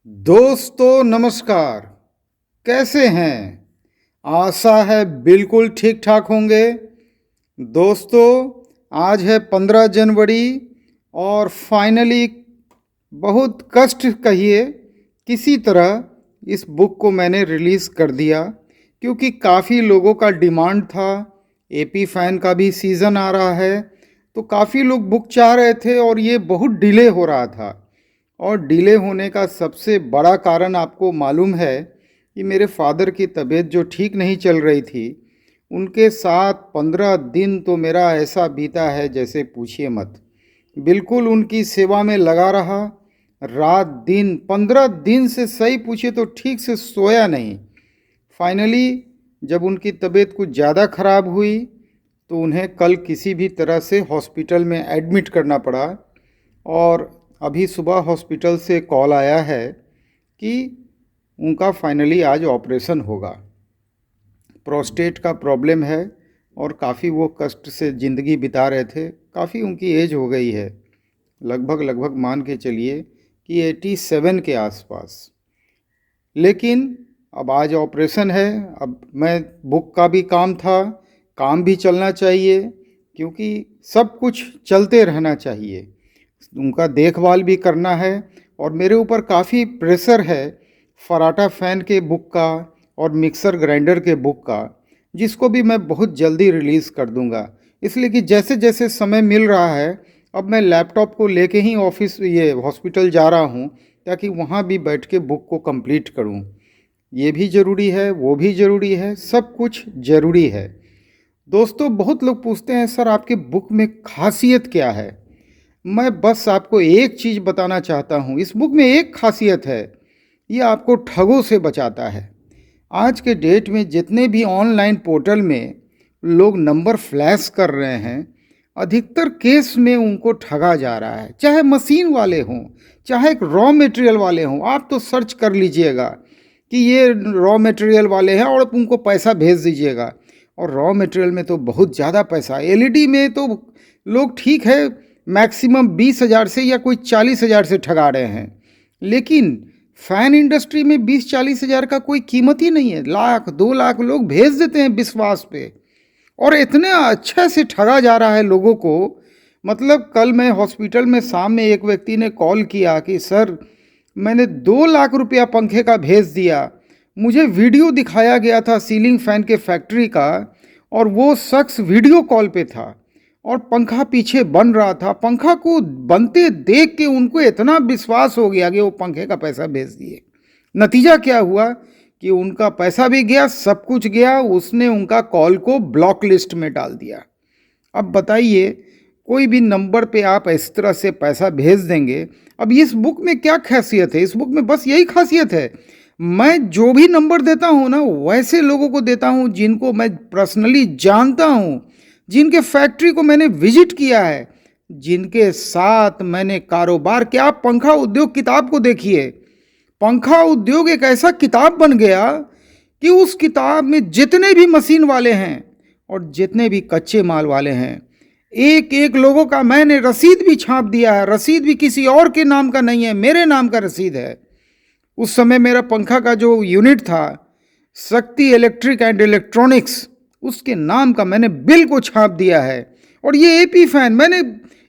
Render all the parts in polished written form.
दोस्तों नमस्कार। कैसे हैं? आशा है बिल्कुल ठीक ठाक होंगे। दोस्तों, आज है 15 जनवरी और फाइनली बहुत कष्ट कहिए किसी तरह इस बुक को मैंने रिलीज़ कर दिया, क्योंकि काफ़ी लोगों का डिमांड था। एपी फैन का भी सीज़न आ रहा है, तो काफ़ी लोग बुक चाह रहे थे और ये बहुत डिले हो रहा था। और डिले होने का सबसे बड़ा कारण आपको मालूम है कि मेरे फादर की तबीयत जो ठीक नहीं चल रही थी, उनके साथ 15 दिन तो मेरा ऐसा बीता है जैसे पूछिए मत। बिल्कुल उनकी सेवा में लगा रहा, रात दिन 15 दिन से सही पूछिए तो ठीक से सोया नहीं। फाइनली जब उनकी तबीयत कुछ ज़्यादा ख़राब हुई तो उन्हें कल किसी भी तरह से हॉस्पिटल में एडमिट करना पड़ा। और अभी सुबह हॉस्पिटल से कॉल आया है कि उनका फाइनली आज ऑपरेशन होगा। प्रोस्टेट का प्रॉब्लम है और काफ़ी वो कष्ट से ज़िंदगी बिता रहे थे। काफ़ी उनकी एज हो गई है, लगभग मान के चलिए कि 87 के आसपास। लेकिन अब आज ऑपरेशन है। अब मैं बुक का भी काम था, काम भी चलना चाहिए, क्योंकि सब कुछ चलते रहना चाहिए। उनका देखभाल भी करना है और मेरे ऊपर काफ़ी प्रेशर है फराटा फ़ैन के बुक का और मिक्सर ग्राइंडर के बुक का, जिसको भी मैं बहुत जल्दी रिलीज़ कर दूंगा। इसलिए कि जैसे जैसे समय मिल रहा है, अब मैं लैपटॉप को लेके ही ऑफिस ये हॉस्पिटल जा रहा हूँ, ताकि वहाँ भी बैठ के बुक को कंप्लीट करूँ। ये भी ज़रूरी है, वो भी ज़रूरी है, सब कुछ ज़रूरी है। दोस्तों, बहुत लोग पूछते हैं सर आपके बुक में खासियत क्या है। मैं बस आपको एक चीज़ बताना चाहता हूँ। इस बुक में एक खासियत है, ये आपको ठगों से बचाता है। आज के डेट में जितने भी ऑनलाइन पोर्टल में लोग नंबर फ्लैश कर रहे हैं, अधिकतर केस में उनको ठगा जा रहा है। चाहे मशीन वाले हों, चाहे रॉ मटेरियल वाले हों। आप तो सर्च कर लीजिएगा कि ये रॉ मटेरियल वाले हैं और उनको पैसा भेज दीजिएगा। और रॉ मटेरियल में तो बहुत ज़्यादा पैसा, एलईडी में तो लोग ठीक है मैक्सिमम 20,000 से या कोई 40,000 से ठगा रहे हैं, लेकिन फ़ैन इंडस्ट्री में 20-40,000 का कोई कीमत ही नहीं है। लाख 2 लाख लोग भेज देते हैं विश्वास पे, और इतने अच्छे से ठगा जा रहा है लोगों को। मतलब कल मैं हॉस्पिटल में शाम में एक व्यक्ति ने कॉल किया कि सर मैंने 2 लाख रुपया पंखे का भेज दिया। मुझे वीडियो दिखाया गया था सीलिंग फ़ैन के फैक्ट्री का, और वो शख्स वीडियो कॉल पे था और पंखा पीछे बन रहा था। पंखा को बनते देख के उनको इतना विश्वास हो गया कि वो पंखे का पैसा भेज दिए। नतीजा क्या हुआ कि उनका पैसा भी गया, सब कुछ गया। उसने उनका कॉल को ब्लॉक लिस्ट में डाल दिया। अब बताइए, कोई भी नंबर पे आप इस तरह से पैसा भेज देंगे। अब इस बुक में क्या खासियत है? इस बुक में बस यही खासियत है, मैं जो भी नंबर देता हूँ ना, वैसे लोगों को देता हूँ जिनको मैं पर्सनली जानता हूँ, जिनके फैक्ट्री को मैंने विजिट किया है, जिनके साथ मैंने कारोबार किया। आप पंखा उद्योग किताब को देखिए। पंखा उद्योग एक ऐसा किताब बन गया कि उस किताब में जितने भी मशीन वाले हैं और जितने भी कच्चे माल वाले हैं, एक एक लोगों का मैंने रसीद भी छाप दिया है। रसीद भी किसी और के नाम का नहीं है, मेरे नाम का रसीद है। उस समय मेरा पंखा का जो यूनिट था, शक्ति इलेक्ट्रिक एंड इलेक्ट्रॉनिक्स, उसके नाम का मैंने बिल को छाप दिया है। और ये एपी फैन, मैंने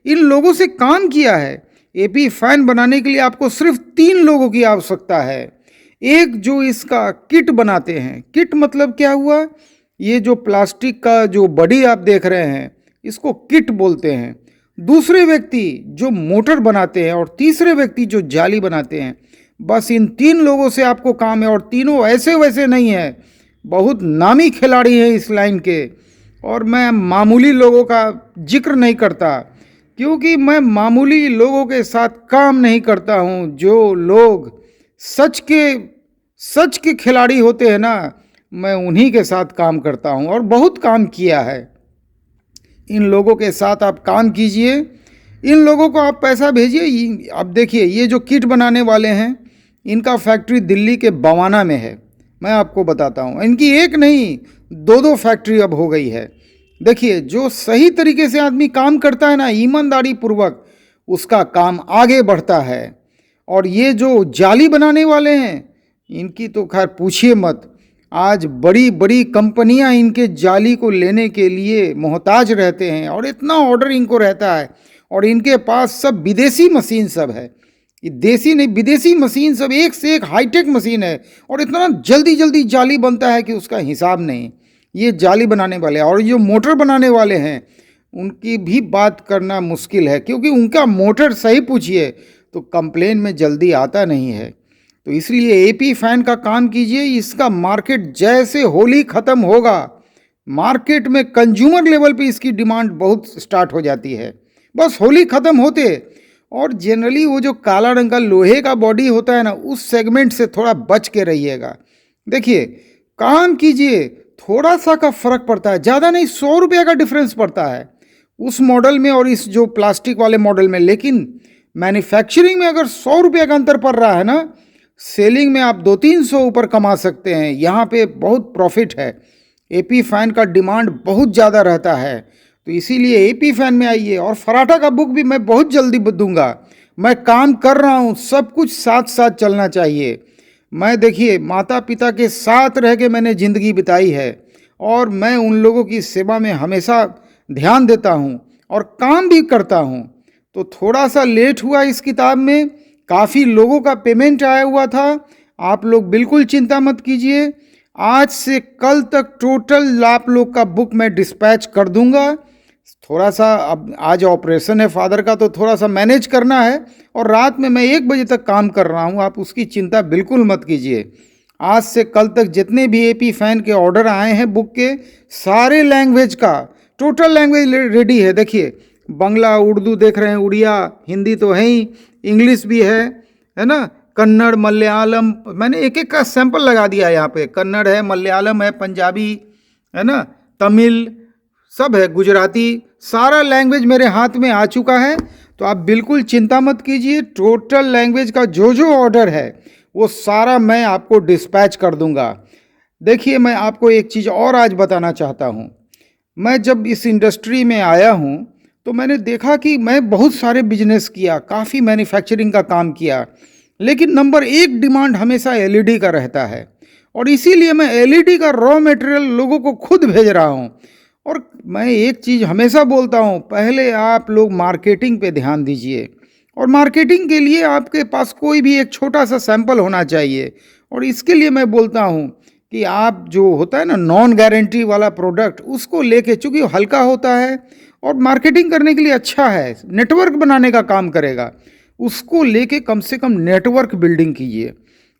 इन लोगों से काम किया है। एपी फैन बनाने के लिए आपको सिर्फ 3 लोगों की आवश्यकता है। एक जो इसका किट बनाते हैं, किट मतलब क्या हुआ, ये जो प्लास्टिक का जो बॉडी आप देख रहे हैं, इसको किट बोलते हैं। दूसरे व्यक्ति जो मोटर बनाते हैं और तीसरे व्यक्ति जो जाली बनाते हैं। बस इन 3 लोगों से आपको काम है, और तीनों ऐसे वैसे नहीं है, बहुत नामी खिलाड़ी हैं इस लाइन के। और मैं मामूली लोगों का जिक्र नहीं करता, क्योंकि मैं मामूली लोगों के साथ काम नहीं करता हूँ। जो लोग सच के खिलाड़ी होते हैं ना, मैं उन्हीं के साथ काम करता हूँ और बहुत काम किया है। इन लोगों के साथ आप काम कीजिए, इन लोगों को आप पैसा भेजिए। अब देखिए, ये जो किट बनाने वाले हैं, इनका फैक्ट्री दिल्ली के बवाना में है। मैं आपको बताता हूँ, इनकी एक नहीं 2-2 फैक्ट्री अब हो गई है। देखिए, जो सही तरीके से आदमी काम करता है ना, ईमानदारी पूर्वक, उसका काम आगे बढ़ता है। और ये जो जाली बनाने वाले हैं इनकी तो खैर पूछिए मत। आज बड़ी बड़ी कंपनियां इनके जाली को लेने के लिए मोहताज रहते हैं और इतना ऑर्डर इनको रहता है। और इनके पास सब विदेशी मशीन सब है, ये देसी नहीं विदेशी मशीन सब, एक से एक हाईटेक मशीन है और इतना जल्दी जल्दी जाली बनता है कि उसका हिसाब नहीं। ये जाली बनाने वाले और जो मोटर बनाने वाले हैं उनकी भी बात करना मुश्किल है, क्योंकि उनका मोटर सही पूछिए तो कंप्लेन में जल्दी आता नहीं है। तो इसलिए एपी फैन का काम कीजिए, इसका मार्केट जैसे होली ख़त्म होगा मार्केट में कंज्यूमर लेवल पे इसकी डिमांड बहुत स्टार्ट हो जाती है, बस होली ख़त्म होते। और जनरली वो जो काला रंग का लोहे का बॉडी होता है ना, उस सेगमेंट से थोड़ा बच के रहिएगा। देखिए काम कीजिए, थोड़ा सा का फ़र्क पड़ता है, ज़्यादा नहीं, 100 रुपये का डिफरेंस पड़ता है उस मॉडल में और इस जो प्लास्टिक वाले मॉडल में। लेकिन मैन्युफैक्चरिंग में अगर 100 रुपये का अंतर पड़ रहा है ना, सेलिंग में आप 200-300 ऊपर कमा सकते हैं। यहाँ पे बहुत प्रॉफिट है। एपी फैन का डिमांड बहुत ज़्यादा रहता है, तो इसीलिए एपी फैन में आइए। और फराटा का बुक भी मैं बहुत जल्दी दूंगा, मैं काम कर रहा हूँ, सब कुछ साथ साथ चलना चाहिए। मैं देखिए माता पिता के साथ रह के मैंने ज़िंदगी बिताई है और मैं उन लोगों की सेवा में हमेशा ध्यान देता हूँ और काम भी करता हूँ। तो थोड़ा सा लेट हुआ इस किताब में, काफ़ी लोगों का पेमेंट आया हुआ था। आप लोग बिल्कुल चिंता मत कीजिए, आज से कल तक टोटल आप लोग का बुक मैं डिस्पैच कर दूंगा। थोड़ा सा अब आज ऑपरेशन है फादर का, तो थोड़ा सा मैनेज करना है और रात में मैं 1 बजे तक काम कर रहा हूँ, आप उसकी चिंता बिल्कुल मत कीजिए। आज से कल तक जितने भी एपी फैन के ऑर्डर आए हैं बुक के, सारे लैंग्वेज का टोटल लैंग्वेज रेडी है। देखिए बंगला, उर्दू देख रहे हैं, उड़िया, हिंदी तो है ही, इंग्लिश भी है ना, कन्नड़, मलयालम, मैंने एक एक का सैंपल लगा दिया यहाँ पे। कन्नड़ है, मलयालम है, पंजाबी है ना, तमिल सब है, गुजराती, सारा लैंग्वेज मेरे हाथ में आ चुका है। तो आप बिल्कुल चिंता मत कीजिए, टोटल लैंग्वेज का जो जो ऑर्डर है वो सारा मैं आपको डिस्पैच कर दूंगा। देखिए मैं आपको एक चीज़ और आज बताना चाहता हूँ। मैं जब इस इंडस्ट्री में आया हूँ तो मैंने देखा कि मैं बहुत सारे बिजनेस किया, काफ़ी मैन्युफैक्चरिंग का काम किया, लेकिन नंबर 1 डिमांड हमेशा एलईडी का रहता है। और इसीलिए मैं एलईडी का रॉ मटेरियल लोगों को खुद भेज रहा हूँ। और मैं एक चीज़ हमेशा बोलता हूँ, पहले आप लोग मार्केटिंग पे ध्यान दीजिए, और मार्केटिंग के लिए आपके पास कोई भी एक छोटा सा सैंपल होना चाहिए। और इसके लिए मैं बोलता हूँ कि आप जो होता है ना नॉन गारंटी वाला प्रोडक्ट, उसको लेके, चूँकि हल्का होता है और मार्केटिंग करने के लिए अच्छा है, नेटवर्क बनाने का काम करेगा, उसको लेके कम से कम नेटवर्क बिल्डिंग कीजिए।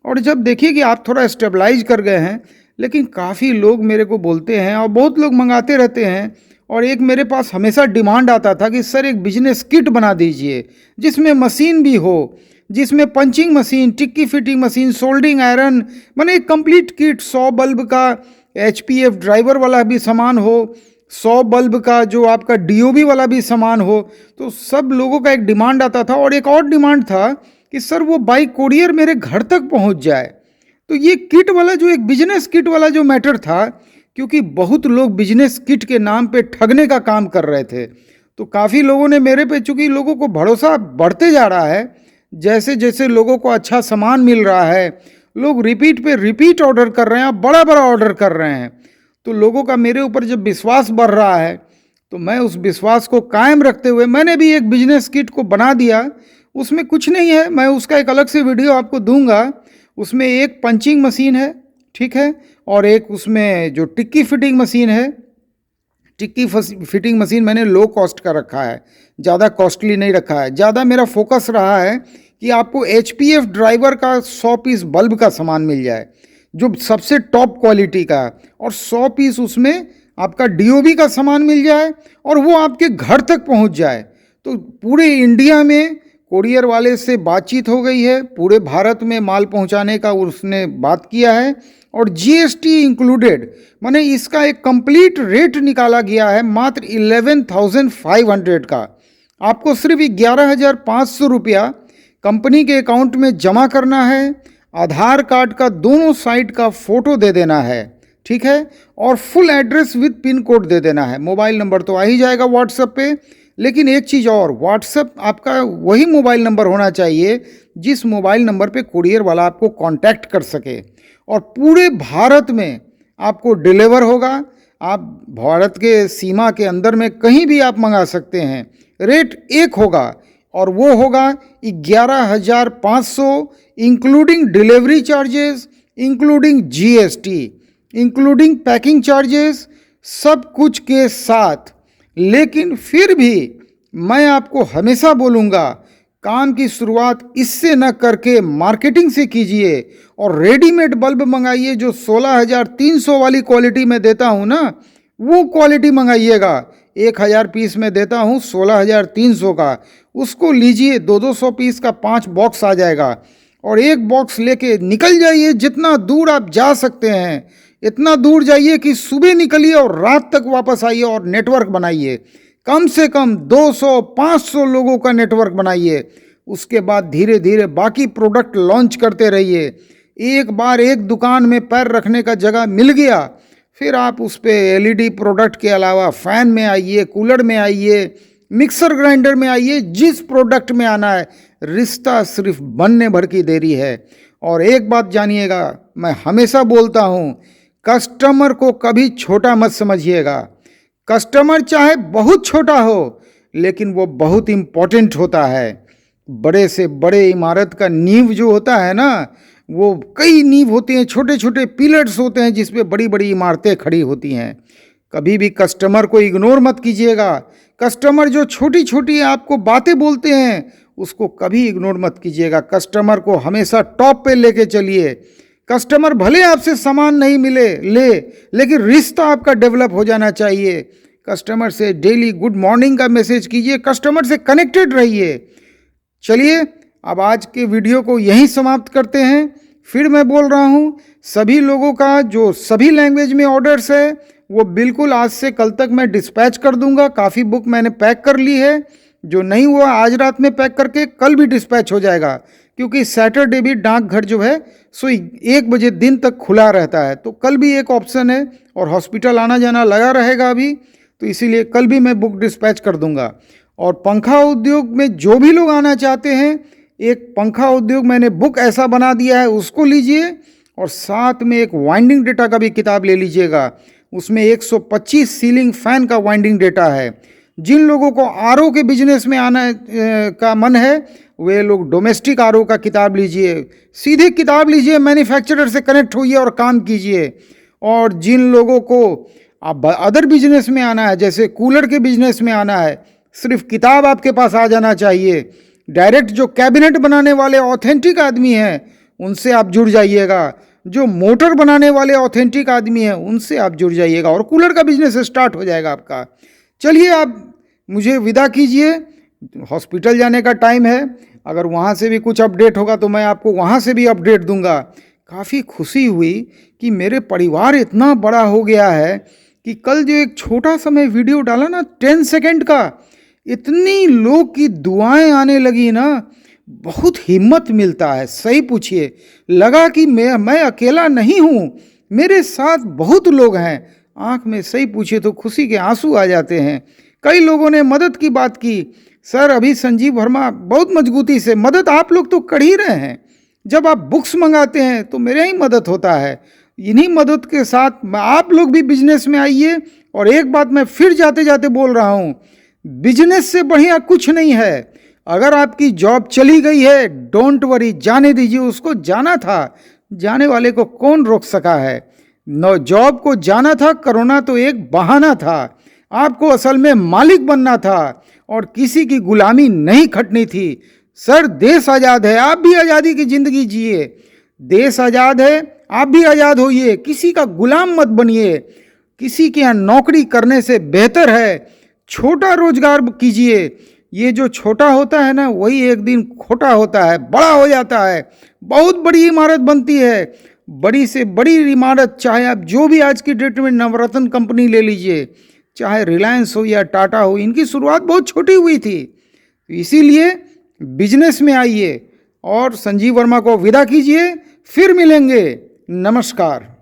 और जब देखिए कि आप थोड़ा स्टेबलाइज कर गए हैं, लेकिन काफ़ी लोग मेरे को बोलते हैं और बहुत लोग मंगाते रहते हैं, और एक मेरे पास हमेशा डिमांड आता था कि सर एक बिजनेस किट बना दीजिए जिसमें मशीन भी हो, जिसमें पंचिंग मशीन, टिक्की फिटिंग मशीन, सोल्डिंग आयरन, माने एक कंप्लीट किट, 100 बल्ब का एचपीएफ ड्राइवर वाला भी सामान हो, 100 बल्ब का जो आपका डीओबी वाला भी सामान हो। तो सब लोगों का एक डिमांड आता था। और एक और डिमांड था कि सर वो बाई कोरियर मेरे घर तक पहुंच जाए। तो ये किट वाला जो एक बिजनेस किट वाला जो मैटर था, क्योंकि बहुत लोग बिजनेस किट के नाम पे ठगने का काम कर रहे थे, तो काफ़ी लोगों ने मेरे पे, चूँकि लोगों को भरोसा बढ़ते जा रहा है, जैसे जैसे लोगों को अच्छा सामान मिल रहा है, लोग रिपीट पे रिपीट ऑर्डर कर रहे हैं, बड़ा बड़ा ऑर्डर कर रहे हैं, तो लोगों का मेरे ऊपर जब विश्वास बढ़ रहा है, तो मैं उस विश्वास को कायम रखते हुए मैंने भी एक बिजनेस किट को बना दिया। उसमें कुछ नहीं है, मैं उसका एक अलग से वीडियो आपको दूंगा। उसमें एक पंचिंग मशीन है, ठीक है, और एक उसमें जो टिक्की फिटिंग मशीन है, टिक्की फिटिंग मशीन मैंने लो कॉस्ट का रखा है, ज़्यादा कॉस्टली नहीं रखा है। ज़्यादा मेरा फोकस रहा है कि आपको एचपीएफ ड्राइवर का 100 पीस बल्ब का सामान मिल जाए, जो सबसे टॉप क्वालिटी का, और 100 पीस उसमें आपका डीओबी का सामान मिल जाए और वो आपके घर तक पहुंच जाए। तो पूरे इंडिया में कोरियर वाले से बातचीत हो गई है, पूरे भारत में माल पहुंचाने का उसने बात किया है, और जीएसटी इंक्लूडेड, माने इसका एक कंप्लीट रेट निकाला गया है मात्र 11,500 का। आपको सिर्फ 11,500 रुपया कंपनी के अकाउंट में जमा करना है, आधार कार्ड का दोनों साइड का फ़ोटो दे देना है, ठीक है, और full address with pin code दे देना है। मोबाइल नंबर तो आ ही जाएगा व्हाट्सएप पे, लेकिन एक चीज़ और, व्हाट्सएप आपका वही मोबाइल नंबर होना चाहिए जिस मोबाइल नंबर पे कुरियर वाला आपको कांटेक्ट कर सके, और पूरे भारत में आपको डिलीवर होगा। आप भारत के सीमा के अंदर में कहीं भी आप मंगा सकते हैं। रेट एक होगा और वो होगा 11,500, including delivery charges, including GST, including packing charges, सब कुछ के साथ। लेकिन फिर भी मैं आपको हमेशा बोलूँगा, काम की शुरुआत इससे न करके मार्केटिंग से कीजिए और रेडीमेड बल्ब मंगाइए। जो 16,300 वाली क्वालिटी में देता हूँ ना, वो क्वालिटी मंगाइएगा। 1,000 पीस में देता हूँ 16,300 का, उसको लीजिए। 200 पीस का 5 बॉक्स आ जाएगा और एक बॉक्स लेके निकल जाइए। जितना दूर आप जा सकते हैं इतना दूर जाइए कि सुबह निकलिए और रात तक वापस आइए और नेटवर्क बनाइए। कम से कम 200-500 लोगों का नेटवर्क बनाइए। उसके बाद धीरे धीरे बाकी प्रोडक्ट लॉन्च करते रहिए। एक बार एक दुकान में पैर रखने का जगह मिल गया, फिर आप उस पर एलईडी प्रोडक्ट के अलावा फैन में आइए, कूलर में आइए, मिक्सर ग्राइंडर में आइए, जिस प्रोडक्ट में आना है। रिश्ता सिर्फ बनने भर की देरी है। और एक बात जानिएगा, मैं हमेशा बोलता हूँ, कस्टमर को कभी छोटा मत समझिएगा। कस्टमर चाहे बहुत छोटा हो लेकिन वो बहुत इम्पोर्टेंट होता है। बड़े से बड़े इमारत का नींव जो होता है ना, वो कई नींव होते हैं, छोटे छोटे पिलर्स होते हैं जिस पे बड़ी बड़ी इमारतें खड़ी होती हैं। कभी भी कस्टमर को इग्नोर मत कीजिएगा। कस्टमर जो छोटी छोटी आपको बातें बोलते हैं उसको कभी इग्नोर मत कीजिएगा। कस्टमर को हमेशा टॉप पे लेके चलिए। कस्टमर भले आपसे सामान नहीं मिले लेकिन रिश्ता आपका डेवलप हो जाना चाहिए। कस्टमर से डेली गुड मॉर्निंग का मैसेज कीजिए, कस्टमर से कनेक्टेड रहिए। चलिए अब आज के वीडियो को यहीं समाप्त करते हैं। फिर मैं बोल रहा हूँ, सभी लोगों का जो सभी लैंग्वेज में ऑर्डर्स है वो बिल्कुल आज से कल तक मैं डिस्पैच कर दूंगा। काफ़ी बुक मैंने पैक कर ली है, जो नहीं हुआ आज रात में पैक करके कल भी डिस्पैच हो जाएगा, क्योंकि सैटरडे भी डाकघर जो है सो 1 बजे दिन तक खुला रहता है। तो कल भी एक ऑप्शन है और हॉस्पिटल आना जाना लगा रहेगा अभी, तो इसीलिए कल भी मैं बुक डिस्पैच कर दूंगा। और पंखा उद्योग में जो भी लोग आना चाहते हैं, एक पंखा उद्योग मैंने बुक ऐसा बना दिया है, उसको लीजिए। और साथ में एक वाइंडिंग डेटा का भी किताब ले लीजिएगा। उसमें 125 सीलिंग फैन का वाइंडिंग डेटा है। जिन लोगों को आरओ के बिजनेस में आना का मन है वे लोग डोमेस्टिक आरओ का किताब लीजिए। सीधे किताब लीजिए, मैन्युफैक्चरर से कनेक्ट होइए और काम कीजिए। और जिन लोगों को अब अदर बिजनेस में आना है, जैसे कूलर के बिजनेस में आना है, सिर्फ किताब आपके पास आ जाना चाहिए। डायरेक्ट जो कैबिनेट बनाने वाले ऑथेंटिक आदमी हैं उनसे आप जुड़ जाइएगा। जो मोटर बनाने वाले ऑथेंटिक आदमी हैं उनसे आप जुड़ जाइएगा और कूलर का बिजनेस स्टार्ट हो जाएगा आपका। चलिए आप मुझे विदा कीजिए, हॉस्पिटल जाने का टाइम है। अगर वहाँ से भी कुछ अपडेट होगा तो मैं आपको वहाँ से भी अपडेट दूंगा। काफ़ी खुशी हुई कि मेरे परिवार इतना बड़ा हो गया है कि कल जो एक छोटा सा मैं वीडियो डाला ना 10 सेकेंड का, इतनी लोग की दुआएं आने लगी ना, बहुत हिम्मत मिलता है। सही पूछिए, लगा कि मैं अकेला नहीं हूँ, मेरे साथ बहुत लोग हैं। आँख में सही पूछिए तो खुशी के आंसू आ जाते हैं। कई लोगों ने मदद की बात की, सर अभी संजीव वर्मा बहुत मजबूती से मदद आप लोग तो कर ही रहे हैं। जब आप बुक्स मंगाते हैं तो मेरे ही मदद होता है। इन्हीं मदद के साथ आप लोग भी बिजनेस में आइए। और एक बात मैं फिर जाते जाते बोल रहा हूँ, बिजनेस से बढ़िया कुछ नहीं है। अगर आपकी जॉब चली गई है, डोंट वरी, जाने दीजिए उसको। जाना था, जाने वाले को कौन रोक सका है। नो, जॉब को जाना था, कोरोना तो एक बहाना था। आपको असल में मालिक बनना था और किसी की गुलामी नहीं खटनी थी। सर देश आज़ाद है, आप भी आज़ादी की ज़िंदगी जिए। देश आज़ाद है, आप भी आज़ाद होइए। किसी का गुलाम मत बनिए। किसी के यहाँ नौकरी करने से बेहतर है छोटा रोजगार कीजिए। ये जो छोटा होता है ना, वही एक दिन खोटा होता है, बड़ा हो जाता है, बहुत बड़ी इमारत बनती है। बड़ी से बड़ी इमारत, चाहे आप जो भी आज की डेट में नवरत्न कंपनी ले लीजिए, चाहे रिलायंस हो या टाटा हो, इनकी शुरुआत बहुत छोटी हुई थी। इसीलिए बिजनेस में आइए और संजीव वर्मा को विदा कीजिए। फिर मिलेंगे, नमस्कार।